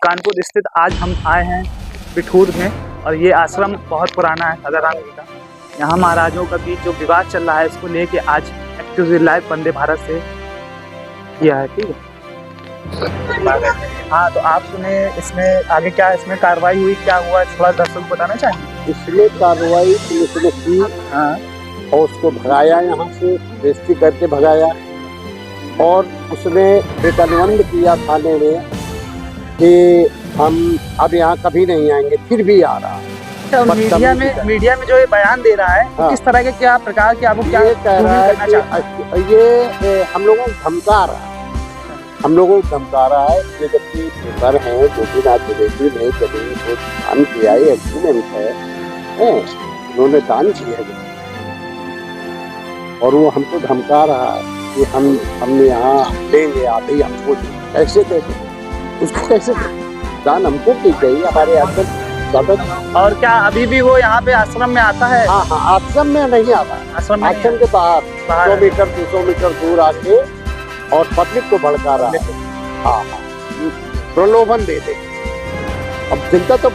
कानपुर स्थित आज हम आए हैं बिठूर में और ये आश्रम बहुत पुराना है सदा राम जी का। यहाँ महाराजों का बीच जो विवाद चल रहा है इसको लेके आज एक्सक्लूसिव लाइव वंदे भारत से किया है। ठीक है, हाँ तो आप सुने इसमें आगे क्या इसमें कार्रवाई हुई, क्या हुआ, थोड़ा दर्शक को बताना चाहेंगे। इसमें कार्रवाई पुलिस ने की, हाँ, और उसको भगाया, यहाँ से बेइज्जती करके भगाया। और उसने एक अनुबंध किया थाने में कि हम अब यहाँ कभी नहीं आएंगे, फिर भी आ रहा है। तो मीडिया में जो ये बयान दे रहा है हाँ, किस तरह के क्या प्रकार के आपको क्या ये कह रहा है करना चाहता है? कि ये हम लोगों को धमका रहा है, हम लोगों को धमका रहा है। ये जबकि पेपर है, गोपीनाथ त्रिवेदी ने जमीन को दान किया है, एग्रीमेंट है, उन्होंने दान किया है और वो हमको धमका रहा है कि हम यहाँ देंगे, आप ही हमको कैसे देंगे, उसको कैसे देंगे? दान हमको की गई, हमारे आश्रम। और क्या अभी भी वो यहाँ पे आश्रम में आता है? हाँ हाँ, आश्रम में नहीं आता है, आश्रम के बाहर 100 मीटर 200 मीटर दूर आके और पब्लिक को भड़का रहा है। हाँ, प्रलोभन दे दे। अब चिंता तो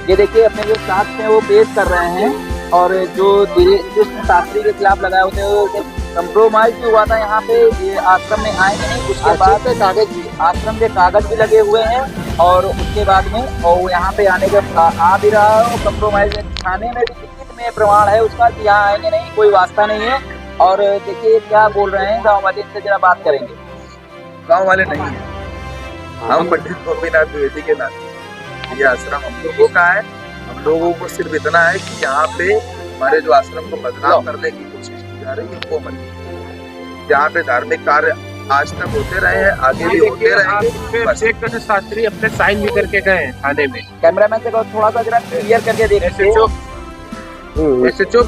ये देखिए अपने जो साथ में वो पेश कर रहे हैं और जो कृष्ण शास्त्री के खिलाफ लगाए होते हैं कंप्रोमाइज भी हुआ था यहाँ पे, ये आश्रम में आएंगे नहीं। उसके बाद कागज भी, आश्रम के कागज भी लगे हुए हैं और उसके बाद में और यहाँ पे आने के आ भी रहा है। कंप्रोमाइज थाने में भी लिखित में प्रमाण है उसका कि यहाँ आएंगे नहीं, कोई वास्ता नहीं है। और देखिए क्या बोल रहे हैं गाँव वाले, इनसे जरा बात करेंगे। गांव वाले नहीं है, हम पंडित गोपीनाथ त्रिवेदी के नाते ये आश्रम हम लोगों का है। हम लोगों को सिर्फ इतना है कि यहाँ पे हमारे जो आश्रम को बदनाम करने की कोशिश की जा रही है वो मत। यहाँ पे धार्मिक कार्य आज तक होते रहे हैं, आगे भी होते रहेंगे। कृष्ण शास्त्री अपने साइन भी करके गए हैं थाने में। कैमरामैन से थोड़ा सा जरा क्लियर करके देखिए। एसएचओ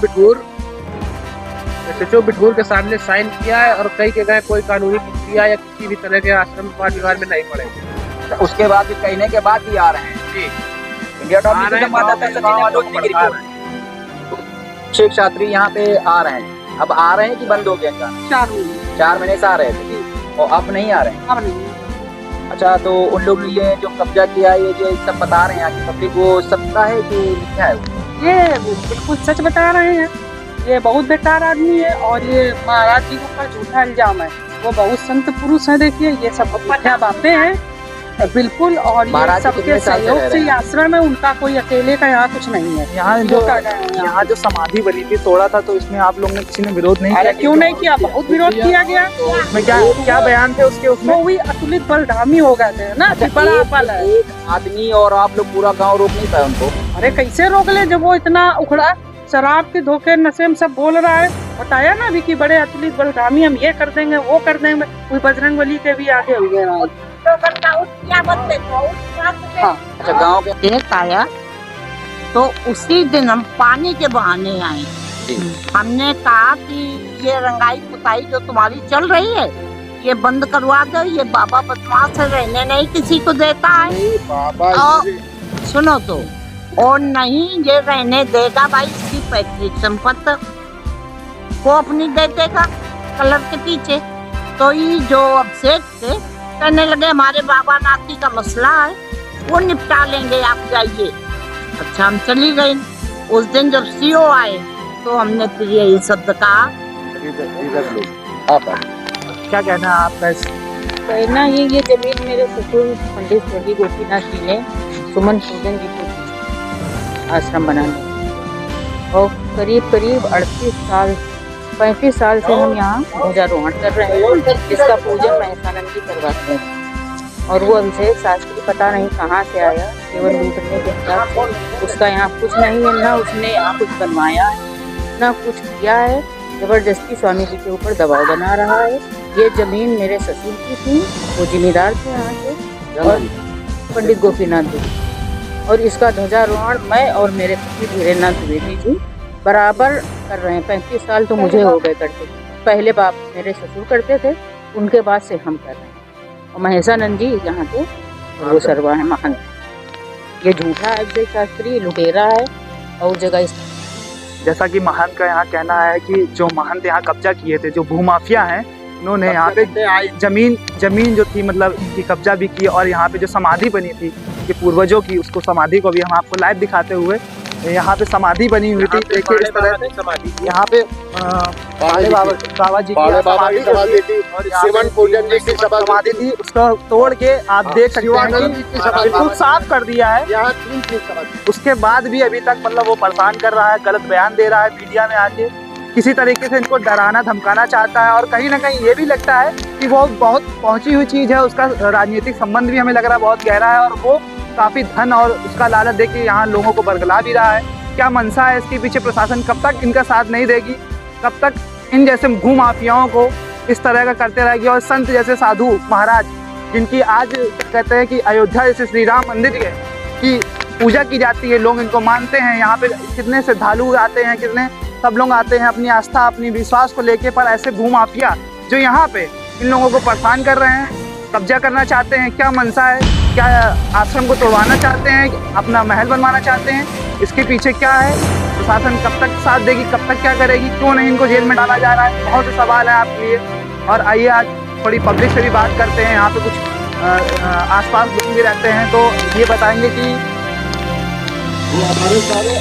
बिठूर के सामने साइन किया है और कई जगह कोई कानूनी प्रक्रिया या किसी भी तरह के आश्रम परिवार में नहीं पड़ेंगे। उसके बाद कहने के बाद ही आ रहे हैं जी। इंडिया टॉप न्यूज़ संवाददाता सचिन मनोज की रिपोर्ट। शेख शास्त्री यहाँ पे आ रहे हैं, अब आ रहे हैं कि बंद हो गया? 4 महीने से आ रहे थे और अब नहीं आ रहे हैं। अब नहीं। अच्छा, तो उन लोग ने ये जो कब्जा किया है, ये जो सब बता रहे हैं यहाँ की पब्लिक, वो सत्ता है कि मिथ्या है? ये बिल्कुल सच बता रहे हैं। ये बहुत बेकार आदमी है और ये महाराज जी के ऊपर झूठा इल्जाम है। वो बहुत संत पुरुष है, देखिए ये सब मिथ्या बातें हैं बिल्कुल। और ये सबके सहयोग से ये आश्रम है, उनका कोई अकेले का यहाँ कुछ नहीं है। यहाँ जो समाधि बनी थी तोड़ा था, तो इसमें आप लोगों ने किसी ने विरोध नहीं किया? क्यों नहीं किया, बहुत विरोध किया गया। उसमें क्या बयान थे उसके? उसमें वही अतुलित बलधामी हो गए थे ना। बड़ा पल है एक आदमी और आप लोग पूरा गाँव रोक नहीं पाए उनको? अरे कैसे रोक ले जब वो इतना उखड़ा शराब के धोखे नशे में सब बोल रहा है। बताया ना अभी कि बड़े अतुलित बलधामी, हम ये कर देंगे वो कर देंगे। कोई बजरंगबली के भी आगे हो गए। हाँ, अच्छा गाँव के देख आया तो उसी दिन हम पानी के बहाने आए। हमने कहा कि ये रंगाई पुताई जो तुम्हारी चल रही है ये बंद करवा दो, ये बाबा बदमाश है, रहने नहीं किसी को देता है। बाबा और सुनो तो, और नहीं ये रहने देगा भाई, इसकी पैतृक संपत्ति वो अपनी दे देगा कलर के पीछे। तो ये जो अभिषेक थे कहने लगे हमारे बाबा नाती का मसला है, वो निपटा लेंगे, आप जाइए। अच्छा, हम चली गई। उस दिन जब सीओ आए तो हमने फिर यही शब्द कहा। क्या कहना है आपका? कहना ये जमीन मेरे ससुर पंडित स्वर्गीय गोपीनाथ जी ने सुमन पूजन जी को आश्रम बनाने और करीब 35 साल से हम यहाँ ध्वजारोहण कर रहे हैं। इसका पूजन महेशानंद जी करवाते हैं और वो अभिषेक शास्त्री पता नहीं कहाँ से आया, केवल लूटने के हिसाब से। उसका यहाँ कुछ नहीं है, ना उसने यहाँ कुछ बनवाया है ना कुछ किया है। जबरदस्ती स्वामी जी के ऊपर दबाव बना रहा है। ये जमीन मेरे ससुर की थी, वो जिम्मेदार थे यहाँ के, और पंडित गोपीनाथ जी, और इसका ध्वजारोहण मैं और मेरे पति धीरेन्द्र द्विवेदी जी बराबर कर रहे हैं। 35 साल तो मुझे हो गए करते, पहले बाप मेरे ससुर करते थे, उनके बाद से हम कर रहे हैं। और महेशानंद जी यहाँ के वो सर्वा है महंत। ये झूठा है अभिषेक शास्त्री, लुटेरा है और जगह। जैसा कि महंत का यहाँ कहना है कि जो महंत यहाँ कब्जा किए थे, जो भूमाफिया हैं, उन्होंने यहाँ पे जमीन जो थी मतलब इनकी कब्जा भी की और यहाँ पे जो समाधि बनी थी के पूर्वजों की, उसको समाधि को भी हम आपको लाइव दिखाते हुए, यहाँ पे समाधि बनी हुई थी। देखिए इस तरह से यहाँ पे बाबा जी की समाधि थी और शिवन पूजन जी की समाधि थी, उसको तोड़ के आप देख सकते हैं कि बिल्कुल साफ कर दिया है। उसके बाद भी अभी तक मतलब वो परेशान कर रहा है, गलत बयान दे रहा है मीडिया में आके, किसी तरीके से इनको डराना धमकाना चाहता है। और कहीं ना कहीं ये भी लगता है कि वो बहुत पहुंची हुई चीज़ है, उसका राजनीतिक संबंध भी हमें लग रहा है बहुत गहरा है, और वो काफ़ी धन और उसका लालच देके यहाँ लोगों को बरगला भी रहा है। क्या मंशा है इसके पीछे? प्रशासन कब तक इनका साथ नहीं देगी, कब तक इन जैसे भू माफियाओं को इस तरह का करते रहेगी? और संत जैसे साधु महाराज जिनकी आज कहते हैं कि अयोध्या जैसे श्री राम मंदिर की पूजा की जाती है, लोग इनको मानते हैं, यहाँ पे कितने श्रद्धालु आते हैं, कितने सब लोग आते हैं अपनी आस्था अपनी विश्वास को लेके, पर ऐसे भू माफिया जो यहाँ पे इन लोगों को परेशान कर रहे हैं, कब्जा करना चाहते हैं, क्या मंशा है? क्या आश्रम को तोड़वाना चाहते हैं, अपना महल बनवाना चाहते हैं? इसके पीछे क्या है? प्रशासन कब तक साथ देगी, कब तक क्या करेगी? क्यों नहीं इनको जेल में डाला जा रहा है? बहुत से सवाल है आपके लिए। और आइए आज थोड़ी पब्लिक से भी बात करते हैं, यहाँ पे कुछ आसपास लोग भी रहते हैं, तो ये बताएंगे कि हमारे सारे